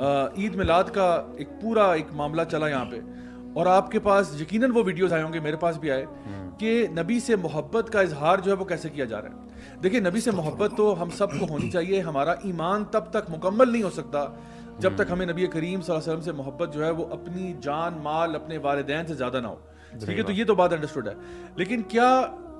عید میلاد کا ایک پورا ایک معاملہ چلا یہاں پہ, اور آپ کے پاس یقیناً وہ ویڈیوز آئے ہوں گے, میرے پاس بھی آئے, کہ نبی سے محبت کا اظہار جو ہے وہ کیسے کیا جا رہا ہے. دیکھیں, نبی سے محبت تو ہم سب کو ہونی چاہیے. ہمارا ایمان تب تک مکمل نہیں ہو سکتا جب تک ہمیں نبی کریم صلی اللہ علیہ وسلم سے محبت جو ہے وہ اپنی جان مال اپنے والدین سے زیادہ نہ ہو. ٹھیک ہے, تو یہ تو بات انڈرسٹوڈ ہے. لیکن کیا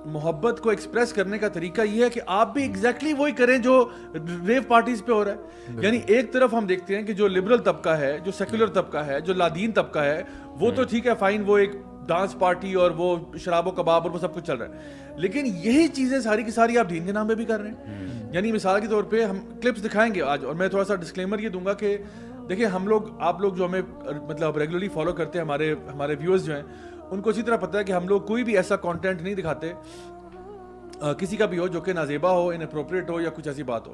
محبت کو ایکسپریس کرنے کا طریقہ یہ ہے کہ آپ بھی ایگزیکٹلی وہی کریں جو ریو پارٹیز پہ ہو رہا ہے؟ یعنی ایک طرف ہم دیکھتے ہیں کہ جو لبرل طبقہ ہے, جو سیکولر طبقہ ہے, جو لادین طبقہ ہے, وہ تو ٹھیک ہے فائن, وہ ایک ڈانس پارٹی اور وہ شراب و کباب اور وہ سب کچھ چل رہا ہے. لیکن یہی چیزیں ساری کی ساری آپ دین کے نام پہ بھی کر رہے ہیں. یعنی مثال کے طور پہ ہم کلپس دکھائیں گے آج, اور میں تھوڑا سا ڈسکلیمر یہ دوں گا کہ دیکھیں, ہم لوگ, آپ لوگ جو ہمیں مطلب ریگولرلی فالو کرتے ہیں, ہمارے ویورز جو ہیں, ان کو اسی طرح پتہ ہے کہ ہم لوگ کوئی بھی ایسا کانٹینٹ نہیں دکھاتے کسی کا بھی ہو جو کہ نازیبا ہو, اناپروپریٹ ہو یا کچھ ایسی بات ہو.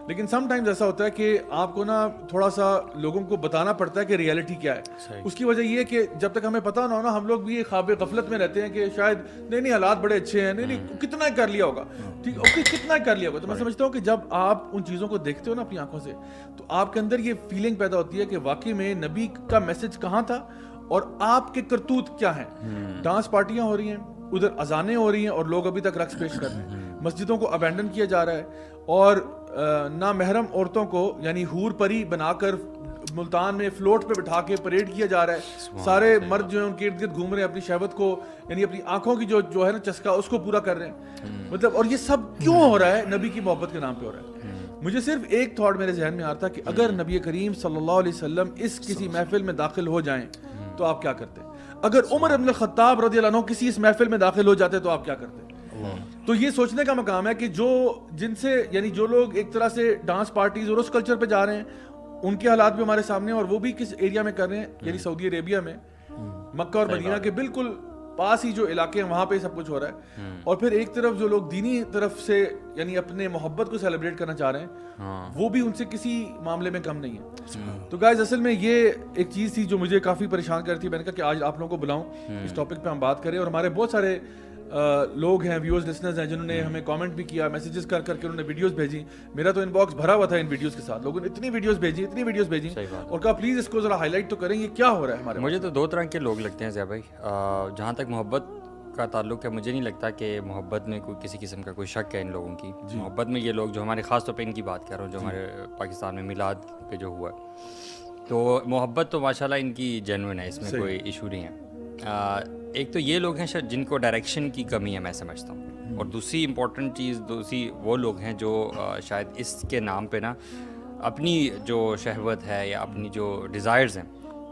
لیکن سم ٹائمز ایسا ہوتا ہے کہ آپ کو نا تھوڑا سا لوگوں کو بتانا پڑتا ہے کہ ریئلٹی کیا ہے. اس کی وجہ یہ ہے کہ جب تک ہمیں پتہ نہ ہو نا, ہم لوگ بھی یہ خواب غفلت میں رہتے ہیں کہ شاید نہیں حالات بڑے اچھے ہیں, نہیں کتنا کر لیا ہوگا, ٹھیک ہے, کتنا کر لیا ہوگا. تو میں سمجھتا ہوں کہ جب آپ ان چیزوں کو دیکھتے ہو نا اپنی آنکھوں سے, تو آپ کے اندر یہ فیلنگ پیدا ہوتی ہے کہ واقعی میں نبی کا میسج کہاں تھا اور آپ کے کرتوت کیا ہیں. ڈانس پارٹیاں ہو رہی ہیں, ادھر اذانیں ہو رہی ہیں, اور لوگ ابھی تک رقص پیش کر رہے ہیں. مسجدوں کو ابینڈن کیا جا رہا ہے, اور نامحرم عورتوں کو یعنی حور پری بنا کر ملتان میں فلوٹ پہ بٹھا کے پریڈ کیا جا رہا ہے. سارے مرد جو ہیں ان کے ارد گرد گھوم رہے ہیں, اپنی شہوت کو یعنی اپنی آنکھوں کی جو ہے نا چسکا, اس کو پورا کر رہے ہیں. مطلب, اور یہ سب کیوں ہو رہا ہے؟ نبی کی محبت کے نام پہ ہو رہا ہے. مجھے صرف ایک تھاٹ میرے ذہن میں آ رہا تھا کہ اگر نبی کریم صلی اللہ علیہ وسلم اس کسی محفل میں داخل ہو جائیں تو آپ کیا کرتے؟ اگر عمر بن الخطاب رضی اللہ عنہ کسی اس محفل میں داخل ہو جاتے تو آپ کیا کرتے؟ تو یہ سوچنے کا مقام ہے کہ جن سے یعنی جو لوگ ایک طرح سے ڈانس پارٹیز اور اس کلچر پہ جا رہے ہیں, ان کے حالات بھی ہمارے سامنے, اور وہ بھی کس ایریا میں کر رہے ہیں, یعنی سعودی عربیہ میں, مکہ اور مدینہ کے بالکل پاس ہی جو علاقے ہیں وہاں پہ سب کچھ ہو رہا ہے. اور پھر ایک طرف جو لوگ دینی طرف سے یعنی اپنے محبت کو سیلیبریٹ کرنا چاہ رہے ہیں, وہ بھی ان سے کسی معاملے میں کم نہیں ہے. تو گائز, اصل میں یہ ایک چیز تھی جو مجھے کافی پریشان کرتی ہے. میں نے کہا کہ آج آپ لوگوں کو بلاؤں, اس ٹاپک پہ ہم بات کریں. اور ہمارے بہت سارے لوگ ہیں, ویورز, لسنرز ہیں, جنہوں نے ہمیں کامنٹ بھی کیا, میسیجز کر کے انہوں نے ویڈیوز بھیجی. میرا تو ان باکس بھرا ہوا تھا ان ویڈیوز کے ساتھ. لوگوں نے اتنی ویڈیوز بھیجی اور کہا پلیز اس کو ذرا ہائی لائٹ تو کریں, یہ کیا ہو رہا ہے ہمارے. مجھے تو دو طرح کے لوگ لگتے ہیں ضیاء بھائی. جہاں تک محبت کا تعلق ہے, مجھے نہیں لگتا کہ محبت میں کوئی کسی قسم کا کوئی شک ہے ان لوگوں کی. محبت میں یہ لوگ جو ہمارے, خاص طور پہ ان کی بات کر رہا ہوں, جو ہمارے پاکستان میں میلاد پہ جو ہوا ہے, تو محبت تو ماشاء اللہ ان کی جینوئن ہے, اس میں کوئی ایشو نہیں ہے. ایک تو یہ لوگ ہیں جن کو ڈائریکشن کی کمی ہے, میں سمجھتا ہوں. اور دوسری امپورٹنٹ چیز, وہ لوگ ہیں جو شاید اس کے نام پہ نا اپنی جو شہوت ہے یا اپنی جو ڈیزائرز ہیں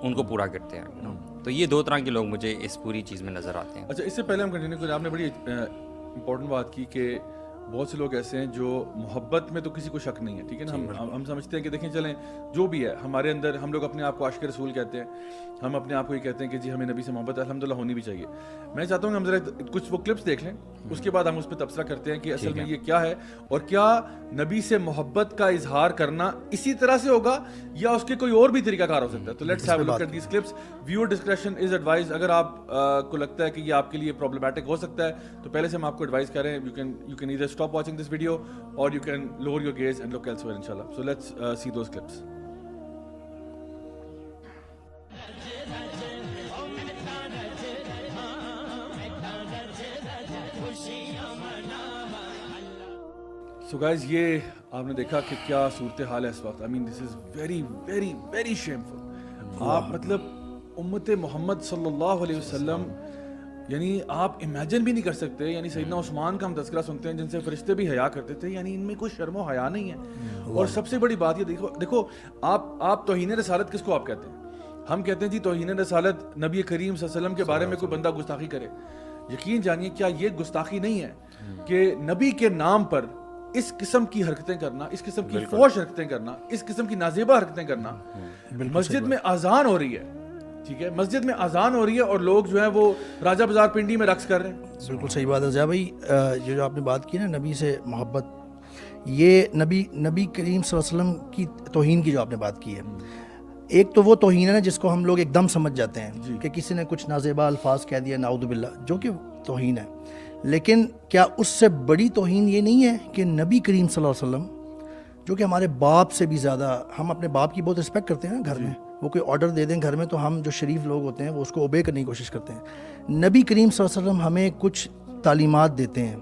ان کو پورا کرتے ہیں. تو یہ دو طرح کے لوگ مجھے اس پوری چیز میں نظر آتے ہیں. اچھا, اس سے پہلے ہم کنٹینیو کریں, آپ نے بڑی امپورٹنٹ بات کی کہ بہت سے لوگ ایسے ہیں جو محبت میں تو کسی کو شک نہیں ہے, ٹھیک ہے نا. ہم سمجھتے ہیں کہ دیکھیں چلیں جو بھی ہے ہمارے اندر, ہم لوگ اپنے آپ کو عاشق رسول کہتے ہیں, ہم اپنے آپ کو یہ کہتے ہیں کہ جی ہمیں نبی سے محبت الحمدللہ ہونی بھی چاہیے. میں چاہتا ہوں کہ ہم ذرا کچھ وہ کلپس دیکھ لیں, اس کے بعد ہم اس پہ تبصرہ کرتے ہیں کہ اصل میں یہ کیا ہے, اور کیا نبی سے محبت کا اظہار کرنا اسی طرح سے ہوگا یا اس کے کوئی اور بھی طریقہ کار ہو سکتا ہے. تو let's have a look at these clips. Viewer discretion is advised. اگر آپ کو لگتا ہے کہ یہ آپ کے لیے پرابلمٹک ہو سکتا ہے تو پہلے سے ہم آپ کو ایڈوائز کریں, you can either stop watching this video or you can lower your gaze and look elsewhere inshallah. So let's see those clips. So guys, یہ آپ نے دیکھا کہ کیا صورتحال ہے اس وقت. I mean this is very very very shameful. آپ مطلب امت محمد صلی اللہ علیہ وسلم, یعنی آپ امیجن بھی نہیں کر سکتے. یعنی سیدنا عثمان کا ہم تذکرہ سنتے ہیں جن سے فرشتے بھی حیا کرتے تھے, یعنی ان میں کوئی شرم و حیا نہیں ہے. اور سب سے بڑی بات یہ دیکھو آپ توہین رسالت کس کو آپ کہتے ہیں؟ ہم کہتے ہیں جی توہین رسالت نبی کریم صلی اللہ علیہ وسلم کے بارے میں کوئی بندہ گستاخی کرے. یقین جانیے کیا یہ گستاخی نہیں ہے کہ نبی کے نام پر اس قسم کی حرکتیں کرنا, اس قسم کی فحش حرکتیں کرنا, اس قسم کی نازیبہ حرکتیں کرنا. مسجد میں اذان ہو رہی ہے, ٹھیک ہے, مسجد میں اذان ہو رہی ہے اور لوگ جو ہیں وہ راجہ بازار پنڈی میں رقص کر رہے ہیں. بالکل صحیح بات ہے ضیاء بھائی. جو آپ نے بات کی نا نبی سے محبت, یہ نبی کریم صلی اللہ علیہ وسلم کی توہین کی جو آپ نے بات کی ہے, ایک تو وہ توہین ہے نا جس کو ہم لوگ ایک دم سمجھ جاتے ہیں کہ کسی نے کچھ نازیبہ الفاظ کہہ دیا, نعوذ باللہ, جو کہ توہین ہے. لیکن کیا اس سے بڑی توہین یہ نہیں ہے کہ نبی کریم صلی اللہ علیہ وسلم جو کہ ہمارے باپ سے بھی زیادہ، ہم اپنے باپ کی بہت رسپیکٹ کرتے ہیں نا گھر میں، وہ کوئی آرڈر دے دیں گھر میں تو ہم جو شریف لوگ ہوتے ہیں وہ اس کو اوبے کرنے کی کوشش کرتے ہیں. نبی کریم صلی اللہ علیہ وسلم ہمیں کچھ تعلیمات دیتے ہیں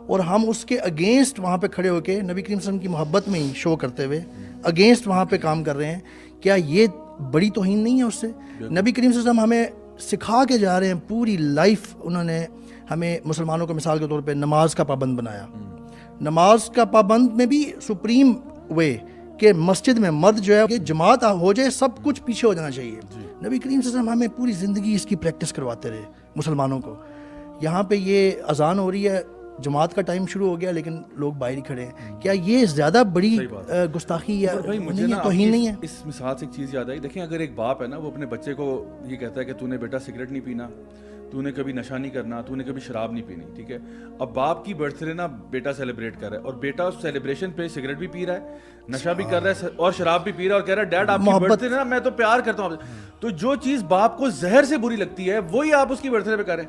اور ہم اس کے اگینسٹ وہاں پہ کھڑے ہو کے نبی کریم صلی اللہ علیہ وسلم کی محبت میں ہی شو کرتے ہوئے اگینسٹ وہاں پہ کام کر رہے ہیں. کیا یہ بڑی توہین نہیں ہے اس سے؟ نبی کریم صلی اللہ علیہ وسلم ہمیں سکھا کے جا رہے ہیں، پوری لائف انہوں نے ہمیں مسلمانوں کو مثال کے طور پہ نماز کا پابند بنایا. نماز کا پابند میں بھی سپریم وے کہ مسجد میں مرد جو ہے کہ جماعت ہو جائے، سب کچھ پیچھے ہو جانا چاہیے. نبی کریم صلی اللہ علیہ وسلم ہمیں پوری زندگی اس کی پریکٹس کرواتے رہے مسلمانوں کو. یہاں پہ یہ اذان ہو رہی ہے، جماعت کا ٹائم شروع ہو گیا لیکن لوگ باہر ہی کھڑے ہیں. کیا یہ زیادہ بڑی گستاخی یا توہین نہیں ہے؟ اس مثال سے ایک چیز یاد آئی. دیکھیں اگر ایک باپ ہے نا، وہ اپنے بچے کو یہ کہتا ہے کہ تو نے بیٹا سگریٹ نہیں پینا، تو نے کبھی نشہ نہیں کرنا، تو نے کبھی شراب نہیں پینی، ٹھیک ہے. اب باپ کی برتھ ڈے نا بیٹا سیلیبریٹ کر رہا ہے اور بیٹا اس سیلیبریشن پہ سگریٹ بھی پی رہا ہے، نشہ بھی کر رہا ہے اور شراب بھی پی رہا ہے اور کہہ رہا ہے ڈیڈ آپ کی برتھ ڈے نا میں تو پیار کرتا ہوں. تو جو چیز باپ کو زہر سے بری لگتی ہے وہی آپ اس کی برتھ ڈے پہ کریں.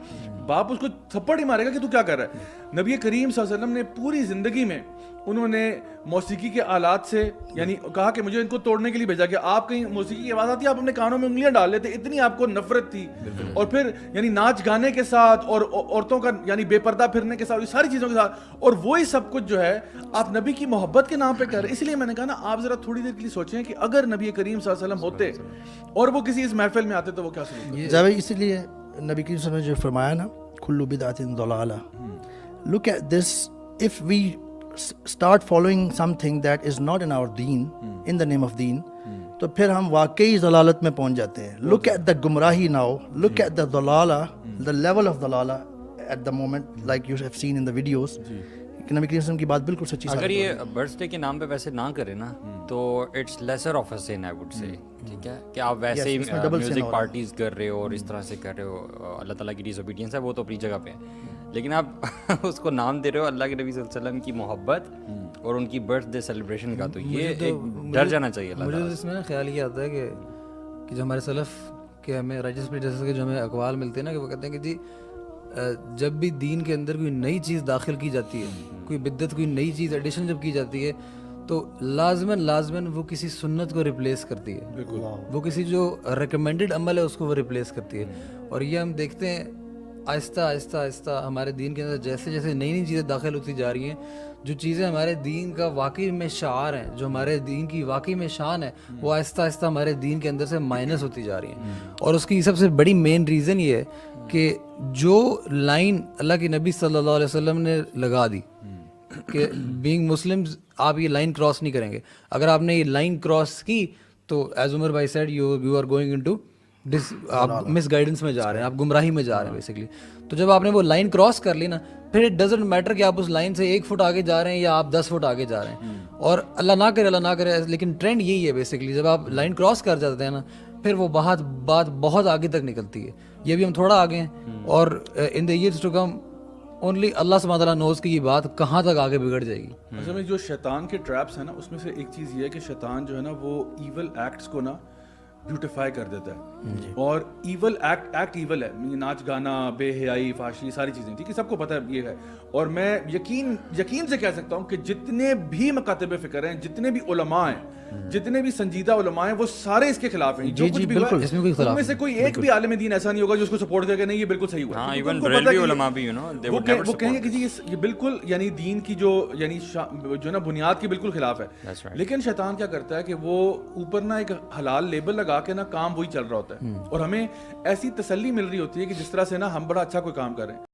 باپ اس کو تھپڑ ہی مارے گا کہ تو کیا کر رہا ہے. نبی کریم صلی اللہ علیہ وسلم نے پوری زندگی میں انہوں نے موسیقی کے آلات سے یعنی کہا کہ مجھے ان کو توڑنے کے لیے بھیجا کہ آپ کہیں موسیقی کی آواز آتی ہے آپ اپنے کانوں میں انگلیاں ڈال لیتے، اتنی آپ کو نفرت تھی. اور پھر یعنی ناچ گانے کے ساتھ اور عورتوں کا یعنی بے پردہ پھرنے کے ساتھ، یہ ساری چیزوں کے ساتھ، اور وہی سب کچھ جو ہے آپ نبی کی محبت کے نام پہ کر رہے ہیں. اس لیے میں نے کہا نا آپ ذرا تھوڑی دیر کے لیے سوچیں کہ اگر نبی کریم صلی اللہ علیہ وسلم ہوتے اور وہ کسی اس محفل میں آتے تو وہ کیا سنتے. جاوید اسی لیے نبی کریم صلی اللہ علیہ وسلم نے جو فرمایا نا کل بدعۃ ضلالہ، look at this, if we start following something that is not in our deen, in the name of deen, تو پھر ہم واقعی ضلالت میں پہنچ جاتے ہیں. look at the گمراہی now, look at the ضلالہ, the level of ضلالہ at the moment, like you have seen in the videos. نبی کریم صلی اللہ علیہ وسلم کی بات بالکل سچی. اگر یہ برتھ ڈے کے نام پہ ویسے نہ کرے نا تو it's lesser of a sin I would say, ٹھیک ہے، کہ آپ ویسے ہی میوزک پارٹیز کر رہے ہو اور اس طرح سے کر رہے ہو، اللہ تعالیٰ کی ڈس اوبیڈینس ہے وہ تو اپنی جگہ پہ ہے، لیکن آپ اس کو نام دے رہے ہو اللہ کے نبی صلی اللہ علیہ وسلم کی محبت اور ان کی برتھ ڈے سیلیبریشن کا، تو یہ ایک ڈر جانا چاہیے. مجھے اس میں نا خیال یہ آتا ہے کہ جو ہمارے سلف کے ہمیں رائٹس پہ جیسے کہ جو ہمیں اقوال ملتے ہیں نا کہ وہ کہتے ہیں کہ جی جب بھی دین کے اندر کوئی نئی چیز داخل کی جاتی ہے، کوئی بدعت، کوئی نئی چیز ایڈیشن جب کی جاتی ہے تو لازماً وہ کسی سنت کو ریپلیس کرتی ہے، وہ کسی جو ریکمینڈڈ عمل ہے اس کو وہ ریپلیس کرتی ہے. اور یہ ہم دیکھتے ہیں آہستہ آہستہ ہمارے دین کے اندر جیسے جیسے نئی نئی چیزیں داخل ہوتی جا رہی ہیں، جو چیزیں ہمارے دین کا واقعی میں شعار ہیں، جو ہمارے دین کی واقعی میں شان ہے، وہ آہستہ آہستہ ہمارے دین کے اندر سے مائنس ہوتی جا رہی ہیں. اور اس کی سب سے بڑی مین ریزن یہ ہے کہ جو لائن اللہ کے نبی صلی اللہ علیہ وسلم نے لگا دی کہ بینگ مسلمز آپ یہ لائن کراس نہیں کریں گے، اگر آپ نے یہ لائن کراس کی تو ایز عمر بھائی said you are going into آپ مس گائیڈنس میں جا رہے ہیں، آپ گمراہی میں جا رہے ہیں بیسیکلی. تو جب آپ نے وہ لائن کراس کر لی نا پھر اٹ ڈزنٹ میٹر کہ آپ اس لائن سے 1 فٹ آگے جا رہے ہیں یا آپ 10 فٹ آگے جا رہے ہیں. اور اللہ نہ کرے لیکن ٹرینڈ یہی ہے بیسیکلی، جب آپ لائن کراس کر جاتے ہیں نا پھر وہ بات بہت آگے تک نکلتی ہے. یہ بھی ہم تھوڑا آگے ہیں اور in the years to come only Allah سبحانہ تعالیٰ نوز کہ یہ بات کہاں تک آگے بگڑ جائے گی. اصل میں جو شیطان کے ٹریپس ہیں نا اس میں سے ایک چیز یہ ہے کہ شیطان جو ہے نا وہ ایول ایکٹس کو نا بیوٹیفائی کر دیتا ہے، اور ایول ایکٹ ایول ہے، ناچ گانا، بے حیائی، فحاشی، ساری چیزیں، ٹھیک ہے، سب کو پتہ ہے یہ ہے. اور میں یقین سے کہہ سکتا ہوں کہ جتنے بھی مکاتب فکر ہیں، جتنے بھی علماء ہیں، جتنے بھی سنجیدہ علماء ہیں، وہ سارے اس کے خلاف ہیں. جو کچھ بھی ہوا ہے ان میں سے کوئی ایک بھی عالم دین ایسا نہیں ہوگا جو اس کو سپورٹ کرے کہ نہیں یہ بالکل صحیح ہوا. ایون بریلوی علماء بھی وہ کہیں گے کہ جی یہ بالکل یعنی دین کی جو نا بنیاد کی بالکل خلاف ہے. لیکن شیطان کیا کرتا ہے کہ وہ اوپر نا ایک حلال لیبل لگا کے نا کام وہی چل رہا ہوتا ہے، اور ہمیں ایسی تسلی مل رہی ہوتی ہے کہ جس طرح سے نا ہم بڑا اچھا کوئی کام کر رہے ہیں.